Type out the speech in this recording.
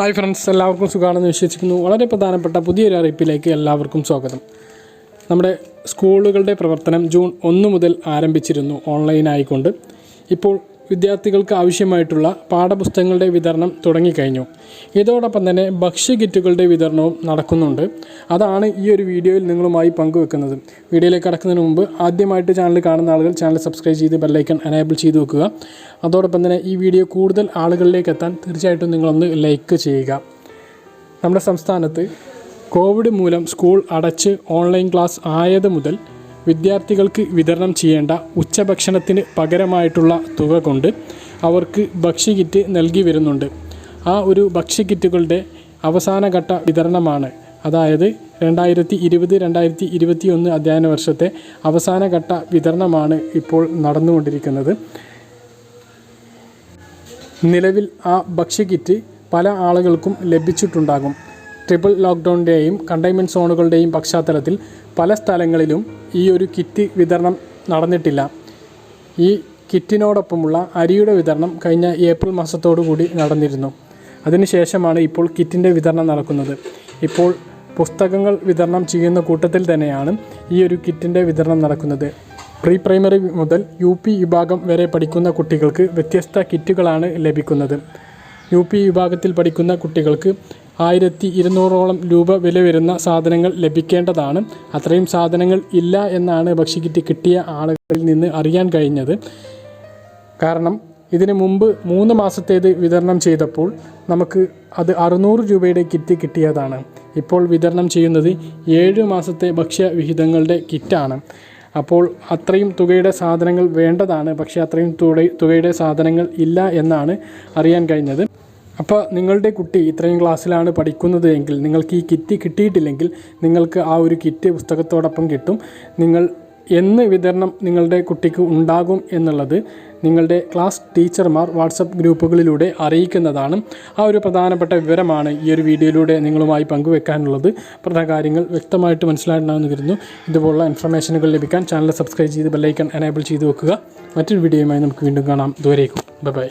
Hi friends, എല്ലാവർക്കും സുഖമാണെന്ന് വിശ്വസിക്കുന്നു. വളരെ പ്രധാനപ്പെട്ട പുതിയൊരു അറിയിപ്പിലേക്ക് എല്ലാവർക്കും സ്വാഗതം. നമ്മുടെ സ്കൂളുകളുടെ പ്രവർത്തനം ജൂൺ 1 മുതൽ ആരംഭിച്ചിരുന്നു ഓൺലൈനായിക്കൊണ്ട്. ഇപ്പോൾ വിദ്യാർത്ഥികൾക്ക് ആവശ്യമായിട്ടുള്ള പാഠപുസ്തകങ്ങളുടെ വിതരണം തുടങ്ങിക്കഴിഞ്ഞു. ഇതോടൊപ്പം തന്നെ ഭക്ഷ്യകിറ്റുകളുടെ വിതരണവും നടക്കുന്നുണ്ട്. അതാണ് ഈ ഒരു വീഡിയോയിൽ നിങ്ങളുമായി പങ്കുവെക്കുന്നത്. വീഡിയോയിലേക്ക് കടക്കുന്നതിന് മുമ്പ് ആദ്യമായിട്ട് ചാനൽ കാണുന്ന ആളുകൾ ചാനൽ സബ്സ്ക്രൈബ് ചെയ്ത് ബെല്ലൈക്കൺ എനേബിൾ ചെയ്ത് വെക്കുക. അതോടൊപ്പം തന്നെ ഈ വീഡിയോ കൂടുതൽ ആളുകളിലേക്ക് എത്താൻ തീർച്ചയായിട്ടും നിങ്ങളൊന്ന് ലൈക്ക് ചെയ്യുക. നമ്മുടെ സംസ്ഥാനത്ത് കോവിഡ് മൂലം സ്കൂൾ അടച്ച് ഓൺലൈൻ ക്ലാസ് ആയത് മുതൽ വിദ്യാർത്ഥികൾക്ക് വിതരണം ചെയ്യേണ്ട ഉച്ചഭക്ഷണത്തിന് പകരമായിട്ടുള്ള തുക കൊണ്ട് അവർക്ക് ഭക്ഷ്യകിറ്റ് നൽകി വരുന്നുണ്ട്. ആ ഒരു ഭക്ഷ്യകിറ്റുകളുടെ അവസാനഘട്ട വിതരണമാണ്, അതായത് 2020-2021 അധ്യയന വർഷത്തെ അവസാനഘട്ട വിതരണമാണ് ഇപ്പോൾ നടന്നുകൊണ്ടിരിക്കുന്നത്. നിലവിൽ ആ ഭക്ഷ്യകിറ്റ് പല ആളുകൾക്കും ലഭിച്ചിട്ടുണ്ടാകും. ട്രിപ്പിൾ ലോക്ക്ഡൗണിൻ്റെയും കണ്ടെയ്ൻമെൻറ്റ് സോണുകളുടെയും പശ്ചാത്തലത്തിൽ പല സ്ഥലങ്ങളിലും ഈ ഒരു കിറ്റ് വിതരണം നടന്നിട്ടില്ല. ഈ കിറ്റിനോടൊപ്പമുള്ള അരിയുടെ വിതരണം കഴിഞ്ഞ ഏപ്രിൽ മാസത്തോടു കൂടി നടന്നിരുന്നു. അതിനുശേഷമാണ് ഇപ്പോൾ കിറ്റിൻ്റെ വിതരണം നടക്കുന്നത്. ഇപ്പോൾ പുസ്തകങ്ങൾ വിതരണം ചെയ്യുന്ന കൂട്ടത്തിൽ തന്നെയാണ് ഈ ഒരു കിറ്റിൻ്റെ വിതരണം നടക്കുന്നത്. പ്രീ പ്രൈമറി മുതൽ UP വിഭാഗം വരെ പഠിക്കുന്ന കുട്ടികൾക്ക് വ്യത്യസ്ത കിറ്റുകളാണ് ലഭിക്കുന്നത്. UP വിഭാഗത്തിൽ പഠിക്കുന്ന കുട്ടികൾക്ക് 1200ഓളം രൂപ വില വരുന്ന സാധനങ്ങൾ ലഭിക്കേണ്ടതാണ്. അത്രയും സാധനങ്ങൾ ഇല്ല എന്നാണ് ഭക്ഷ്യകിറ്റ് കിട്ടിയ ആളുകളിൽ നിന്ന് അറിയാൻ കഴിഞ്ഞത്. കാരണം ഇതിന് മുമ്പ് 3 മാസത്തേത് വിതരണം ചെയ്തപ്പോൾ നമുക്ക് അത് 600 രൂപയുടെ കിറ്റ് കിട്ടിയതാണ്. ഇപ്പോൾ വിതരണം ചെയ്യുന്നത് 7 മാസത്തെ ഭക്ഷ്യവിഹിതങ്ങളുടെ കിറ്റാണ്. അപ്പോൾ അത്രയും തുകയുടെ സാധനങ്ങൾ വേണ്ടതാണ്, പക്ഷേ അത്രയും തുകയുടെ സാധനങ്ങൾ ഇല്ല എന്നാണ് അറിയാൻ കഴിഞ്ഞത്. അപ്പോൾ നിങ്ങളുടെ കുട്ടി ഇത്രയും ക്ലാസ്സിലാണ് പഠിക്കുന്നത് എങ്കിൽ നിങ്ങൾക്ക് ഈ കിറ്റ് കിട്ടിയിട്ടില്ലെങ്കിൽ നിങ്ങൾക്ക് ആ ഒരു കിറ്റ് പുസ്തകത്തോടൊപ്പം കിട്ടും. നിങ്ങൾ എന്ന് വിതരണം നിങ്ങളുടെ കുട്ടിക്ക് ഉണ്ടാകും എന്നുള്ളത് നിങ്ങളുടെ ക്ലാസ് ടീച്ചർമാർ വാട്സപ്പ് ഗ്രൂപ്പുകളിലൂടെ അറിയിക്കുന്നതാണ്. ആ ഒരു പ്രധാനപ്പെട്ട വിവരമാണ് ഈ ഒരു വീഡിയോയിലൂടെ നിങ്ങളുമായി പങ്കുവെക്കാനുള്ളത്. പ്രധാന കാര്യങ്ങൾ വ്യക്തമായിട്ട് മനസ്സിലായിട്ടുണ്ടാകുമെന്ന് കരുതുന്നു. ഇതുപോലുള്ള ഇൻഫർമേഷനുകൾ ലഭിക്കാൻ ചാനൽ സബ്സ്ക്രൈബ് ചെയ്ത് ബെല്ലൈക്കൺ എനേബിൾ ചെയ്ത് വെക്കുക. മറ്റൊരു വീഡിയോയുമായി നമുക്ക് വീണ്ടും കാണാം. ദൂരേക്കും ബൈ.